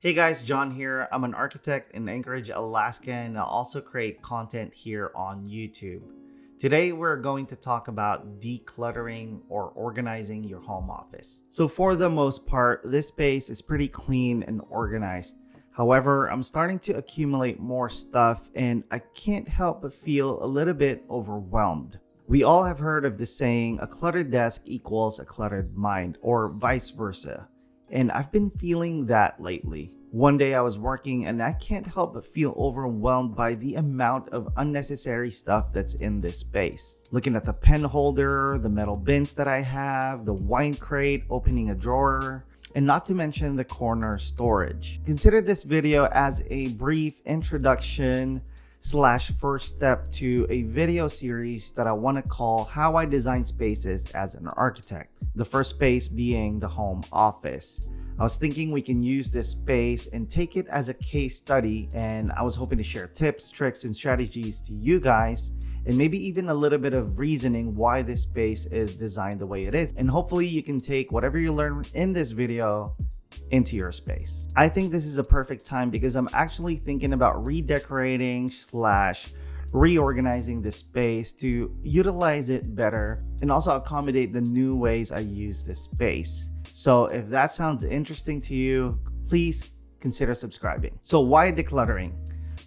Hey guys, John here. I'm an architect in Anchorage, Alaska, and I also create content here on YouTube. Today, we're going to talk about decluttering or organizing your home office. So for the most part, this space is pretty clean and organized. However, I'm starting to accumulate more stuff and I can't help but feel a little bit overwhelmed. We all have heard of the saying, a cluttered desk equals a cluttered mind, or vice versa. And I've been feeling that lately. One day I was working and I can't help but feel overwhelmed by the amount of unnecessary stuff that's in this space. Looking at the pen holder, the metal bins that I have, the wine crate, opening a drawer, and not to mention the corner storage. Consider this video as a brief introduction / first step to a video series that I want to call How I Design Spaces as an Architect. The first space being the home office. I was thinking we can use this space and take it as a case study, and I was hoping to share tips, tricks, and strategies to you guys, and maybe even a little bit of reasoning why this space is designed the way it is. And hopefully you can take whatever you learn in this video into your space. I think this is a perfect time because I'm actually thinking about redecorating / reorganizing this space to utilize it better and also accommodate the new ways I use this space. So if that sounds interesting to you, please consider subscribing. So why decluttering?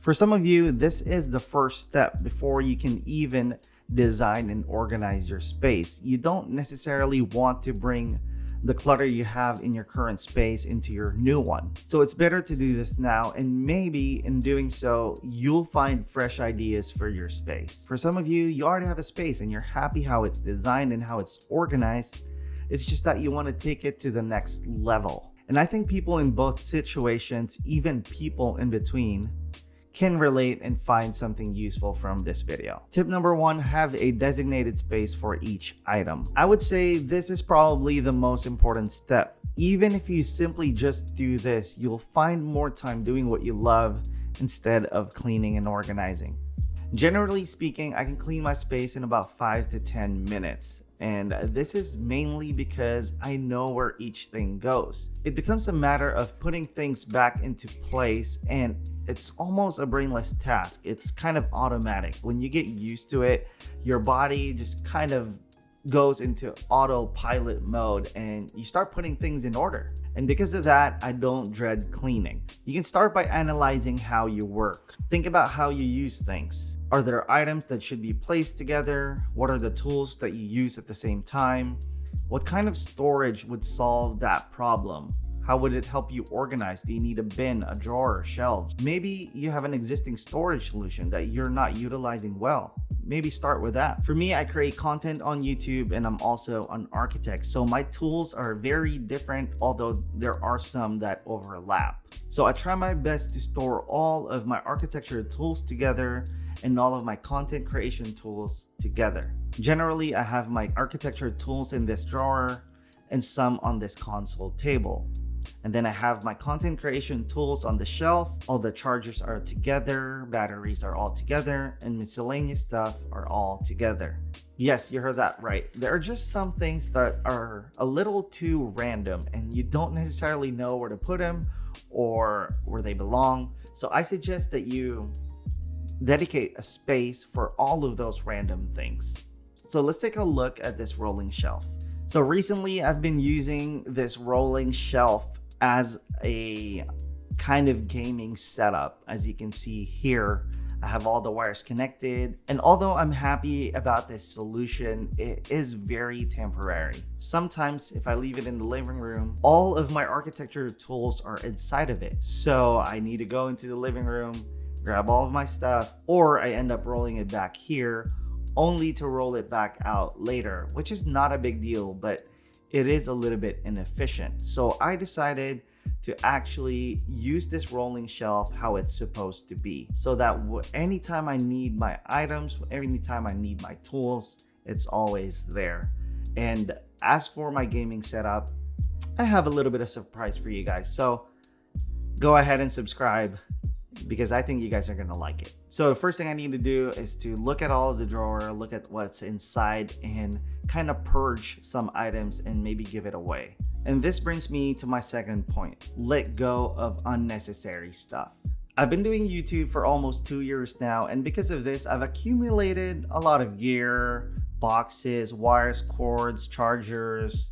For some of you, this is the first step before you can even design and organize your space. You don't necessarily want to bring the clutter you have in your current space into your new one. So it's better to do this now, and maybe in doing so, you'll find fresh ideas for your space. For some of you, you already have a space and you're happy how it's designed and how it's organized. It's just that you want to take it to the next level. And I think people in both situations, even people in between, can relate and find something useful from this video. Tip number 1, have a designated space for each item. I would say this is probably the most important step. Even if you simply just do this, you'll find more time doing what you love instead of cleaning and organizing. Generally speaking, I can clean my space in about 5 to 10 minutes. And this is mainly because I know where each thing goes. It becomes a matter of putting things back into place, and it's almost a brainless task. It's kind of automatic. When you get used to it, your body just kind of goes into autopilot mode and you start putting things in order. And because of that, I don't dread cleaning. You can start by analyzing how you work. Think about how you use things. Are there items that should be placed together? What are the tools that you use at the same time? What kind of storage would solve that problem? How would it help you organize? Do you need a bin, a drawer, shelves? Maybe you have an existing storage solution that you're not utilizing well. Maybe start with that. For me, I create content on YouTube and I'm also an architect. So my tools are very different, although there are some that overlap. So I try my best to store all of my architecture tools together and all of my content creation tools together. Generally, I have my architecture tools in this drawer and some on this console table. And then I have my content creation tools on the shelf. All the chargers are together, batteries are all together, and miscellaneous stuff are all together. Yes, you heard that right. There are just some things that are a little too random and you don't necessarily know where to put them or where they belong. So I suggest that you dedicate a space for all of those random things. So let's take a look at this rolling shelf. So recently I've been using this rolling shelf as a kind of gaming setup. As you can see here, I have all the wires connected. And although I'm happy about this solution, it is very temporary. Sometimes if I leave it in the living room, all of my architecture tools are inside of it. So I need to go into the living room, grab all of my stuff, or I end up rolling it back here only to roll it back out later, which is not a big deal, but it is a little bit inefficient. So I decided to actually use this rolling shelf how it's supposed to be, so that anytime I need my items, anytime I need my tools, it's always there. And as for my gaming setup, I have a little bit of surprise for you guys. So go ahead and subscribe because I think you guys are gonna like it. So the first thing I need to do is to look at all of the drawer, look at what's inside, and kind of purge some items and maybe give it away. And this brings me to my second point: let go of unnecessary stuff. I've been doing YouTube for almost 2 years now, and because of this, I've accumulated a lot of gear, boxes, wires, cords, chargers,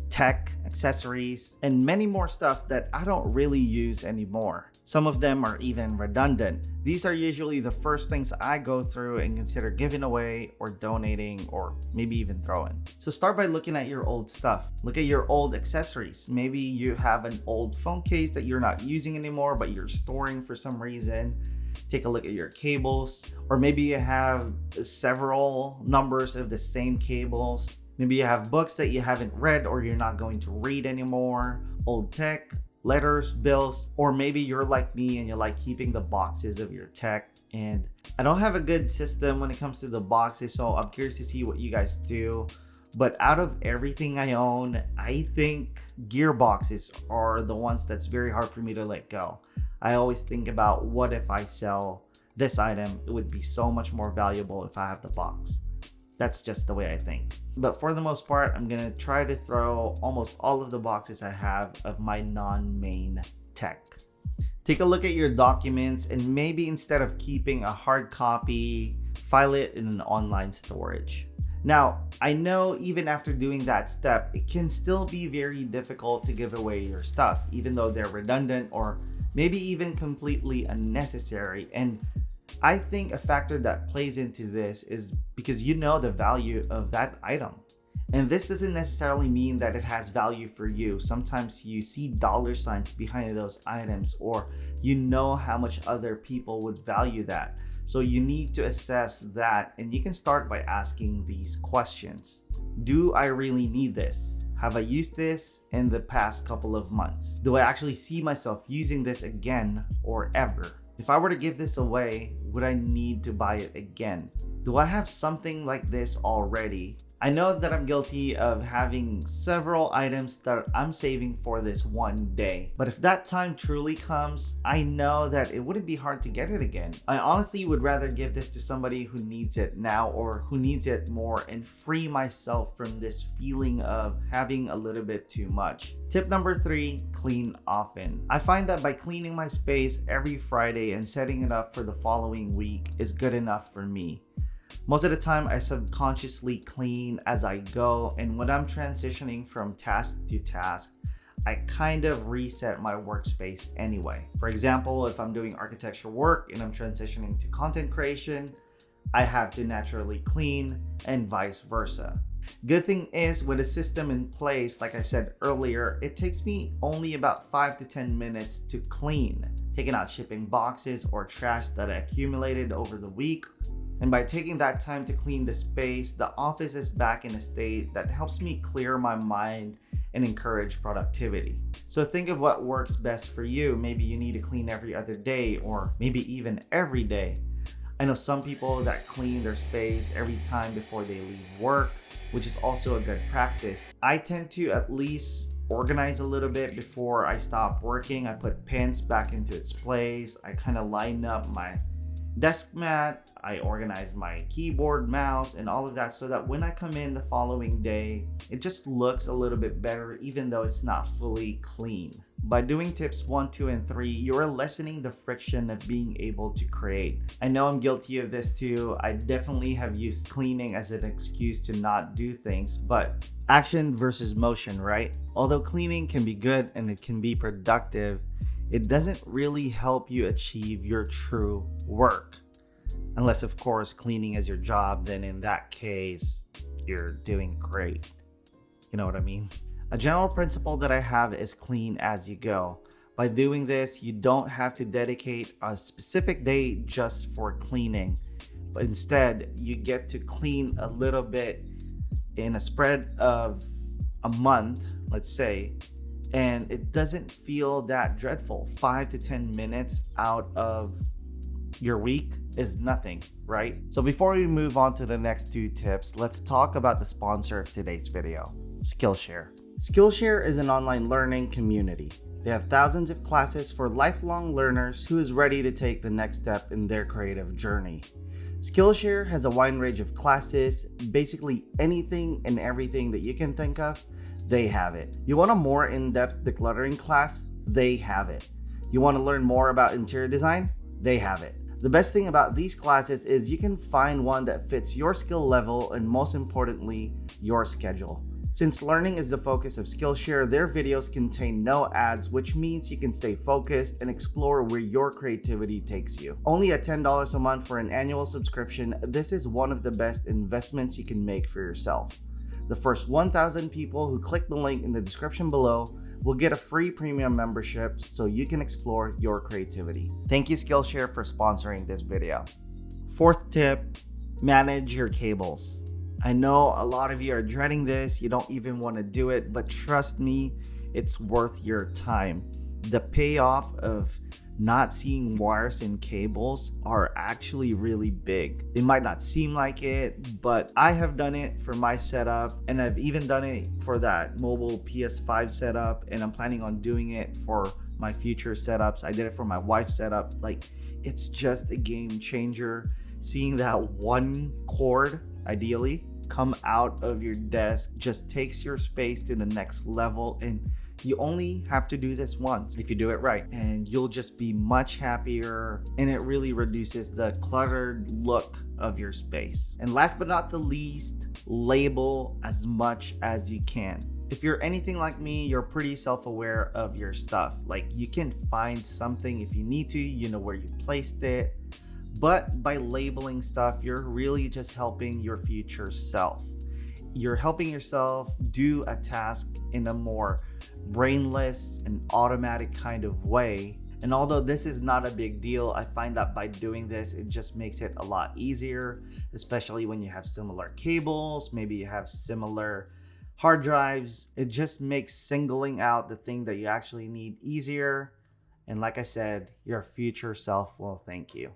tech, accessories, and many more stuff that I don't really use anymore. Some of them are even redundant. These are usually the first things I go through and consider giving away or donating or maybe even throwing. So start by looking at your old stuff. Look at your old accessories. Maybe you have an old phone case that you're not using anymore, but you're storing for some reason. Take a look at your cables, or maybe you have several numbers of the same cables. Maybe you have books that you haven't read or you're not going to read anymore, old tech, letters, bills, or maybe you're like me and you like keeping the boxes of your tech. And I don't have a good system when it comes to the boxes, so I'm curious to see what you guys do. But out of everything I own, I think gear boxes are the ones that's very hard for me to let go. I always think about, what if I sell this item? It would be so much more valuable if I have the box. That's just the way I think. But for the most part, I'm gonna try to throw almost all of the boxes I have of my non-main tech. Take a look at your documents, and maybe instead of keeping a hard copy, file it in an online storage. Now, I know even after doing that step, it can still be very difficult to give away your stuff, even though they're redundant or maybe even completely unnecessary. And I think a factor that plays into this is because you know the value of that item. And this doesn't necessarily mean that it has value for you. Sometimes you see dollar signs behind those items, or you know how much other people would value that. So you need to assess that, and you can start by asking these questions. Do I really need this? Have I used this in the past couple of months? Do I actually see myself using this again or ever? If I were to give this away, would I need to buy it again? Do I have something like this already? I know that I'm guilty of having several items that I'm saving for this one day. But if that time truly comes, I know that it wouldn't be hard to get it again. I honestly would rather give this to somebody who needs it now, or who needs it more, and free myself from this feeling of having a little bit too much. Tip number 3, clean often. I find that by cleaning my space every Friday and setting it up for the following week is good enough for me. Most of the time, I subconsciously clean as I go, and when I'm transitioning from task to task, I kind of reset my workspace anyway. For example, if I'm doing architecture work and I'm transitioning to content creation, I have to naturally clean, and vice versa. Good thing is, with a system in place, like I said earlier, it takes me only about 5 to 10 minutes to clean, taking out shipping boxes or trash that I accumulated over the week. And by taking that time to clean the space, the office is back in a state that helps me clear my mind and encourage productivity. So think of what works best for you. Maybe you need to clean every other day, or maybe even every day. I know some people that clean their space every time before they leave work, which is also a good practice. I tend to at least organize a little bit before I stop working. I put pens back into its place. I kind of line up my desk mat, I organize my keyboard, mouse, and all of that, so that when I come in the following day, it just looks a little bit better, even though it's not fully clean. By doing tips 1, 2, and 3, you're lessening the friction of being able to create. I know I'm guilty of this too. I definitely have used cleaning as an excuse to not do things, but action versus motion, right? Although cleaning can be good and it can be productive, it doesn't really help you achieve your true work. Unless, of course, cleaning is your job, then in that case, you're doing great. You know what I mean? A general principle that I have is clean as you go. By doing this, you don't have to dedicate a specific day just for cleaning, but instead, you get to clean a little bit in a spread of a month, let's say, and it doesn't feel that dreadful. 5 to 10 minutes out of your week is nothing, right? So before we move on to the next 2 tips, let's talk about the sponsor of today's video, Skillshare. Skillshare is an online learning community. They have thousands of classes for lifelong learners who is ready to take the next step in their creative journey. Skillshare has a wide range of classes, basically anything and everything that you can think of, they have it. You want a more in-depth decluttering class? They have it. You want to learn more about interior design? They have it. The best thing about these classes is you can find one that fits your skill level and most importantly, your schedule. Since learning is the focus of Skillshare, their videos contain no ads, which means you can stay focused and explore where your creativity takes you. Only at $10 a month for an annual subscription, this is one of the best investments you can make for yourself. The first 1,000 people who click the link in the description below will get a free premium membership so you can explore your creativity. Thank you Skillshare for sponsoring this video. Fourth tip, manage your cables. I know a lot of you are dreading this, you don't even want to do it, but trust me, it's worth your time. The payoff of not seeing wires and cables are actually really big. It might not seem like it, but I have done it for my setup, and I've even done it for that mobile PS5 setup, and I'm planning on doing it for my future setups. I did it for my wife's setup. Like, it's just a game changer. Seeing that one cord, ideally, come out of your desk just takes your space to the next level, and you only have to do this once if you do it right, and you'll just be much happier, and it really reduces the cluttered look of your space. And last but not the least, label as much as you can. If you're anything like me, you're pretty self-aware of your stuff. Like, you can find something if you need to, you know where you placed it. But by labeling stuff, you're really just helping your future self. You're helping yourself do a task in a more brainless and automatic kind of way. And although this is not a big deal, I find that by doing this, it just makes it a lot easier, especially when you have similar cables, maybe you have similar hard drives. It just makes singling out the thing that you actually need easier. And like I said, your future self will thank you.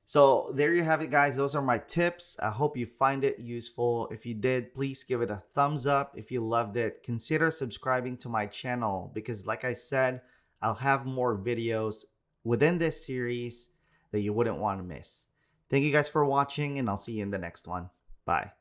So there you have it, guys. Those are my tips. I hope you find it useful. If you did, please give it a thumbs up. If you loved it, consider subscribing to my channel because like I said, I'll have more videos within this series that you wouldn't want to miss. Thank you guys for watching, and I'll see you in the next one. Bye.